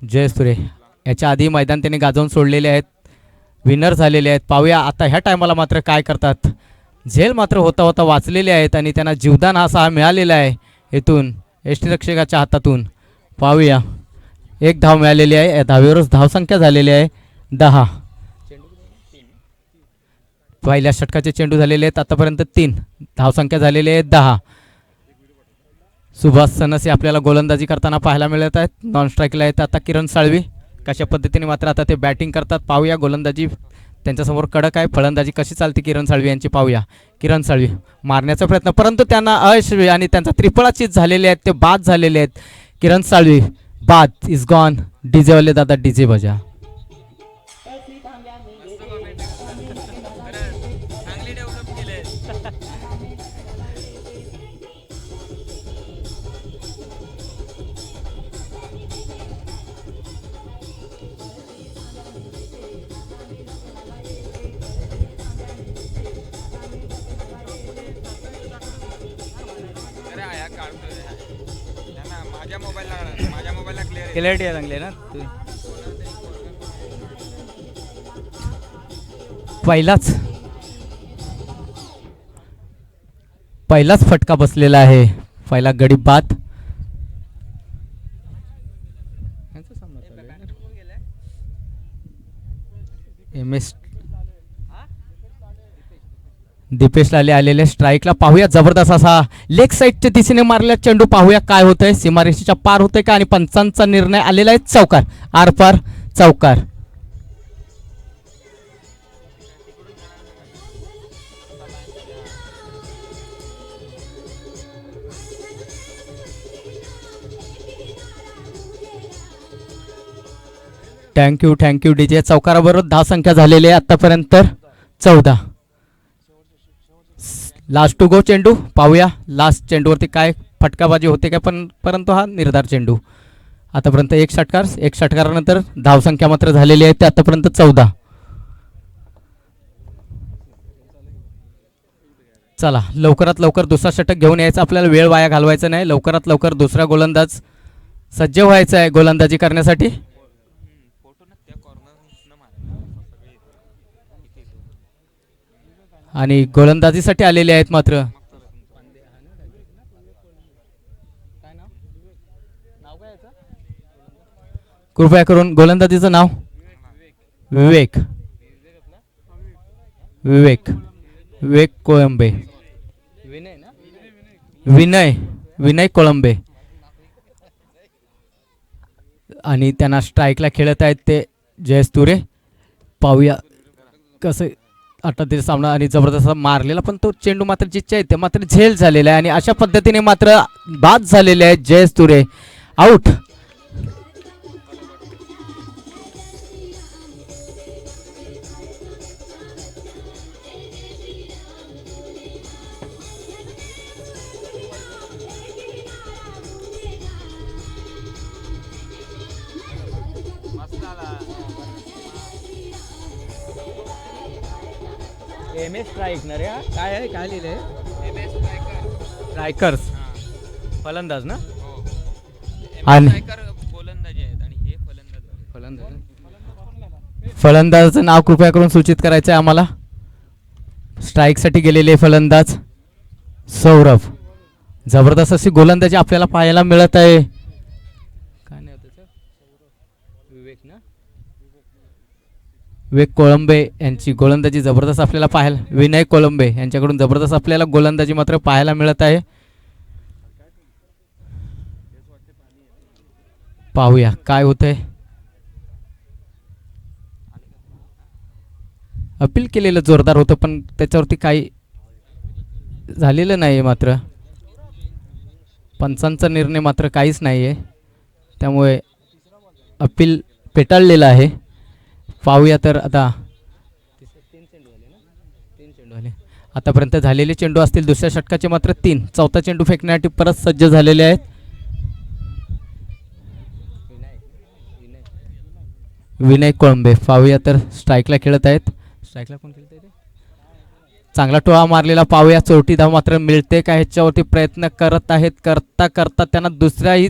जय सुरे याच्या आधी मैदान त्यांनी गाजवून सोडलेले आहेत, विनर झालेले आहेत. पाहूया आता ह्या टायमाला मात्र काय करतात. झेल मात्र होता होता वाचलेले आहेत आणि त्यांना जीवदान असा मिळालेला आहे इथून यष्टीरक्षकाच्या हातातून. पाहूया एक धाव मिळालेली आहे, या धावेवरच धावसंख्या झालेली आहे 10. पहिल्या षटकाचे चेंडू झालेले आहेत आतापर्यंत 3, धावसंख्या झालेली आहे 10. सुभाष सनसे आपल्याला गोलंदाजी करताना पाहायला मिळत आहेत. नॉन स्ट्राईकला आहेत आता किरण साळवी. कशा पद्धतीने मात्र आता ते बॅटिंग करतात पाहूया. गोलंदाजी त्यांच्यासमोर कडक आहे, फलंदाजी कशी चालते किरण साळवी यांची पाहूया. किरण साळवी मारण्याचा प्रयत्न परंतु त्यांना अयशस्वी आणि त्यांचा त्रिफळाचीच झालेले आहेत, ते बाद झालेले आहेत. किरण साळवी बाद, इज गॉन. डीजेवाले दादा डीजे बजा. क्लिअरिटी आहे चांगली ना. पहिलाच फटका बसलेला आहे, पहिला गडी बाद. दीपेश लाले आलेले स्ट्राईकला. पाहूया जबरदस्त असा लेग साईडच्या दिशेने मारलेला चेंडू. पाहूया काय होतंय, सीमारेषेच्या पार होतंय का आणि पंचांचा निर्णय आलेला आहे चौकार, आरपार चौकार. Thank you DJ. चौकाराबरोबर धावसंख्या झालेली आहे आतापर्यंत 14. लास्ट टू गो चेंडू. पाहूया लास्ट चेंडूवरती काय फटकाबाजी होते काय, परंतु हा निर्धार चेंडू. आतापर्यंत एक षटकारानंतर धावसंख्या मात्र झालेली आहे ते आतापर्यंत 14. चला लवकरात लवकर दुसरा षटक घेऊन यायचं, आपल्याला वेळ वाया घालवायचा नाही. लवकरात लवकर दुसरा गोलंदाज सज्ज व्हायचा आहे गोलंदाजी करण्यासाठी. आणि गोलंदाजीसाठी आलेले आहेत मात्र. कृपया करून गोलंदाजीचं नाव. विवेक कोळंबे. विनय कोळंबे. आणि त्यांना स्ट्राईकला खेळत आहेत ते जयेश तुरे. पाहूया कसं आता ते सामना. आणि जबरदस्त मारलेला पण तो चेंडू मात्र जिच्या ते मात्र झेल झालेला आहे आणि अशा पद्धतीने मात्र बाद झालेले आहेत जयेश तुरे. आउट. MS स्ट्राईक ना रे, काय आहे, काय लिहिलंय? MS स्ट्रायकर्स फलंदाज ना. आणि फलंदाजाचं नाव कृपया करून सूचित करायचं आहे आम्हाला. स्ट्राईकसाठी गेलेले फलंदाज सौरभ. जबरदस्त अशी गोलंदाजी आपल्याला पाहायला मिळत आहे. काय नाही त्याचं, विवेक कोळंबे यांची गोलंदाजी जबरदस्त आपल्याला पाहायला. विनय कोळंबे यांच्याकडून जबरदस्त आपल्याला गोलंदाजी मात्र पाहायला मिळत आहे. पाहूया काय होतंय. अपील केलेलं जोरदार होतं पण त्याच्यावरती काही झालेलं नाही मात्र. पंचांचा निर्णय मात्र काहीच नाही आहे, त्यामुळे अपील पेटाळलेलं आहे. पाहूया तर आता 3 चेंडू आले आतापर्यंत. झालेले चेंडू असतील दुसऱ्या षटकाचे मात्र 3. चौथा चेंडू फेकण्यासाठी परत सज्ज झालेले आहेत. विनय कोळंबे. पाहूया तर स्ट्राईकला खेळत आहेत. स्ट्राईकला कोण खेळत आहे? चांगला टोळा मारलेला. पाहूया चौथी धाव मात्र मिळते का ह्याच्यावरती प्रयत्न करत आहेत. करता त्यांना दुसऱ्याही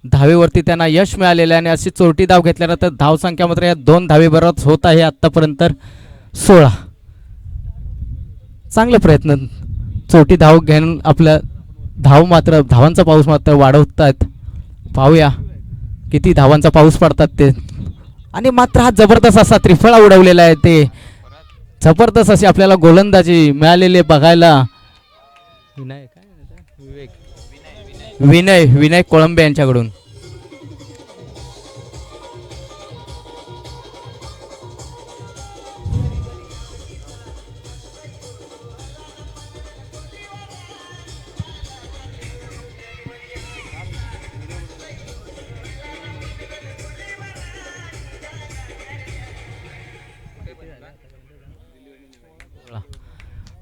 धावेवरती त्यांना यश मिळालेलं आहे आणि अशी चोरटी धाव घेतल्यानंतर धावसंख्या मात्र या 2 धावेबरोबर होत आहे आत्तापर्यंत 16. चांगले प्रयत्न चोरटी धाव घेऊन आपल्या धावांचा पाऊस मात्र वाढवतात. पाहूया किती धावांचा पाऊस पडतात ते. आणि मात्र हा जबरदस्त असा त्रिफळा उडवलेला आहे. ते जबरदस्त अशी आपल्याला गोलंदाजी मिळालेली बघायला. विनय कोळंबे यांच्याकडून.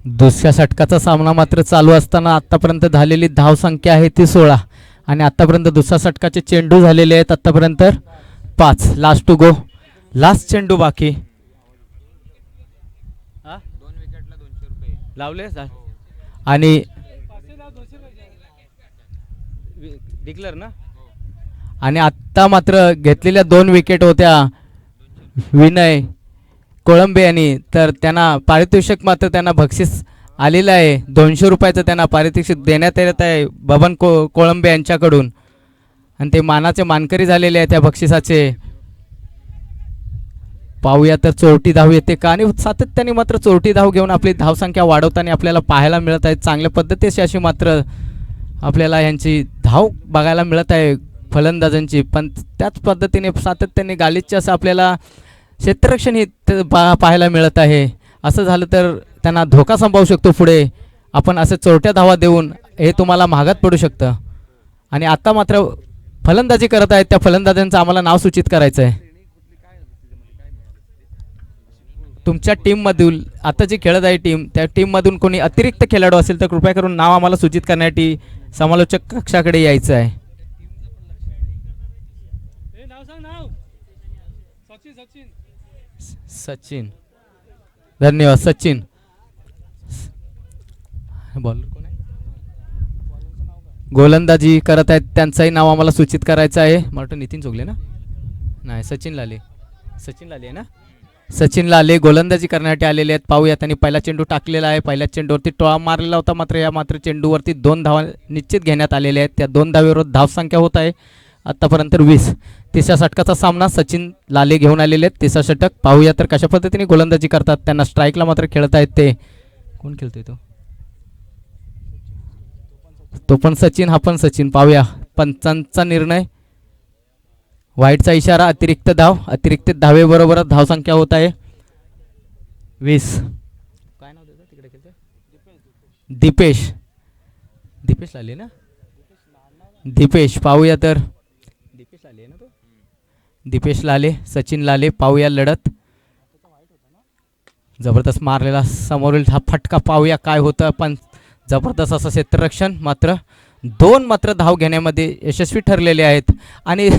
दुसऱ्या षटकाचा सामना मात्र चालू असताना आतापर्यंत झालेली धावसंख्या आहे ती 16 आणि आतापर्यंत दुसऱ्या षटकाचे चेंडू झालेले आहेत आतापर्यंत 5. लास्ट टू गो, लास्ट चेंडू बाकी. 2 विकेटला 200 रुपये लावले आणि डिक्लेअर ना. आणि आत्ता मात्र घेतलेल्या 2 विकेट होत्या विनय कोळंबे यांनी. तर त्यांना पारितोषिक मात्र त्यांना बक्षीस आलेलं आहे. 200 रुपयाचं त्यांना पारितोषिक देण्यात येत आहे बबन कोळंबे यांच्याकडून. आणि ते मानाचे मानकरी झालेले आहे त्या बक्षिसाचे. पाहूया तर चोरटी धाव येते का. आणि सातत्याने मात्र चोरटी धाव घेऊन आपली धावसंख्या वाढवताना आपल्याला पाहायला मिळत आहे. चांगल्या पद्धतीची अशी मात्र आपल्याला यांची धाव बघायला मिळत आहे फलंदाजांची. पण त्याच पद्धतीने सातत्याने गालिच्य असं आपल्याला क्षेत्ररक्षण ही पाहायला मिळत आहे. असं झालं तर त्यांना धोका संभवू शकतो पुढे. आपण असं चोरट्या धावा देऊन हे तुम्हाला महागात पडू शकतं. आणि आता मात्र फलंदाजी करत आहेत त्या फलंदाजांचं आम्हाला नाव सूचित करायचं आहे. तुमच्या टीममधील आता जी खेळत आहे टीम त्या टीममधून कोणी अतिरिक्त खेळाडू असेल तर कृपया करून नाव आम्हाला सूचित करण्यासाठी समालोचक कक्षाकडे यायचं आहे. सचिन, धन्यवाद सचिन. बॉलर कोण आहे गोलंदाजी करत आहेत त्यांचंही नाव आम्हाला सूचित करायचं आहे. मला वाटतं नितीन चोगले ना, नाही सचिन लाले आहे ना. सचिन लाले गोलंदाजी करण्यासाठी आलेले आहेत. पाहूया त्यांनी पहिला चेंडू टाकलेला आहे. पहिल्या चेंडूवरती टोळा मारलेला होता मात्र या चेंडूवरती 2 धावा निश्चित घेण्यात आलेल्या आहेत. त्या 2 धावेवर धावसंख्या होत आहे आत्तापर्यंत 20. तिसऱ्या षटकाचा सामना सचिन लाले घेऊन आलेले आहेत. तिसरा षटक पाहूया तर कशा पद्धतीने गोलंदाजी करतात. त्यांना स्ट्राईकला मात्र खेळत आहेत. ते कोण खेळतोय तो पण सचिन, हा पण सचिन. पाहूया पंचांचा निर्णय. वाईटचा इशारा, अतिरिक्त धावेबरोबर धावसंख्या होत आहे 20. काय नाव देतो तिकडे खेळतोय दीपेश लाले ना. दीपेश पाहूया तर दीपेश लाले सचिन लाले. पाहूया लढत. जबरदस्त मारलेला समोरील हा फटका. पाहूया काय होतं. पण जबरदस्त असं क्षेत्ररक्षण. मात्र 2 मात्र धाव घेण्यामध्ये यशस्वी ठरलेले आहेत. आणि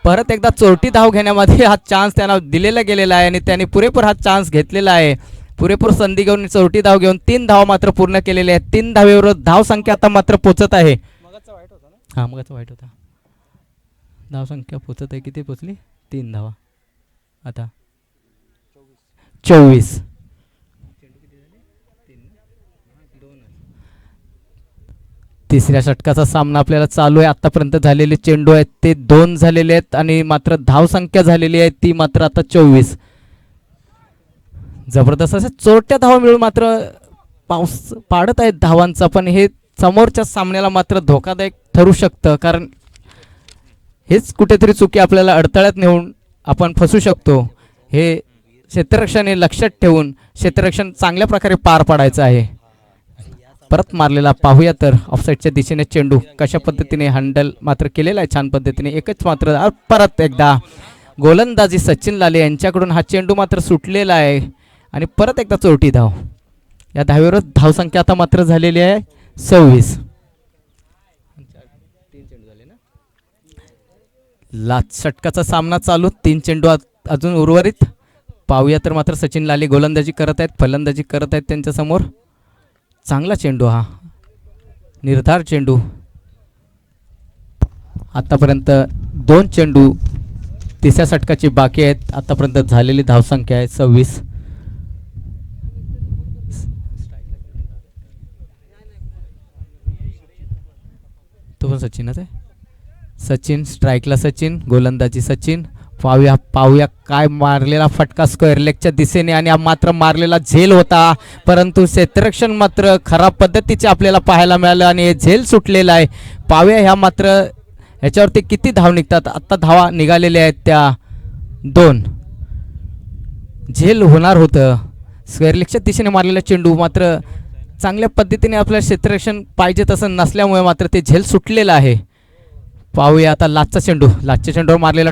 परत एकदा चोरटी धाव घेण्यामध्ये हा चान्स त्यांना दिलेला गेलेला आहे आणि त्यांनी पुरेपूर हा चान्स घेतलेला आहे. पुरेपूर संधी घेऊन चोरटी धाव घेऊन 3 धावा मात्र पूर्ण केलेल्या आहेत. 3 धावेवर धावसंख्या आता मात्र पोचत आहे. मगाचा वाईट होता. धावसंख्या पोचत आहे. किती पोचली? 3 धावा. आता 24. तिसऱ्या षटकाचा सामना आपल्याला चालू आहे. आतापर्यंत झालेले चेंडू आहेत ते 2 झालेले आहेत आणि मात्र धावसंख्या झालेली आहे ती मात्र आता 24. जबरदस्त असे चोरट्या धावा मिळून मात्र पाऊस पाडत आहेत धावांचा. पण हे समोरच्या सामन्याला मात्र धोकादायक ठरू शकतं. कारण हेच कुठेतरी चुकी आपल्याला अडथळ्यात नेऊन आपण फसू शकतो. हे क्षेत्ररक्षण हे लक्षात ठेवून क्षेत्ररक्षण चांगल्या प्रकारे पार पाडायचं आहे. परत मारलेला पाहूया तर ऑफसाईडच्या दिशेने चेंडू कशा पद्धतीने हँडल मात्र केलेला आहे छान पद्धतीने. एकच मात्र परत एकदा गोलंदाजी सचिन लाले यांच्याकडून हा चेंडू मात्र सुटलेला आहे आणि परत एकदा चोरटी धाव. या धावेवर धावसंख्या आता मात्र झालेली आहे 26. लास्ट षटकाचा सामना चालू. 3 चेंडू अजून उर्वरित. पाहूया तर मात्र सचिन लाले गोलंदाजी करत आहेत, फलंदाजी करत आहेत त्यांच्यासमोर. चांगला चेंडू, हा निर्धार चेंडू. आतापर्यंत 2 चेंडू तिसऱ्या षटकाची बाकी आहेत. आतापर्यंत झालेली धावसंख्या आहे 26. तो पण सचिनच आहे. सचिन स्ट्राईकला, सचिन गोलंदाजी सचिन. पाहूया काय मारलेला फटका स्क्वेअर लेगच्या दिशेने आणि हा मात्र मारलेला झेल होता, परंतु क्षेत्ररक्षण मात्र खराब पद्धतीचे आपल्याला पाहायला मिळालं आणि हे झेल सुटलेलं आहे. पाहूया ह्या मात्र ह्याच्यावरती किती धाव निघतात. आत्ता धावा निघालेल्या आहेत त्या 2. झेल होणार होतं. स्क्वेअर लेगच्या दिशेने मारलेला चेंडू मात्र चांगल्या पद्धतीने आपलं क्षेत्ररक्षण पाहिजे तसं नसल्यामुळे मात्र ते झेल सुटलेलं आहे. पाहूया आता लास्टचा चेंडू, लास्टच्या चेंडूवर मारलेला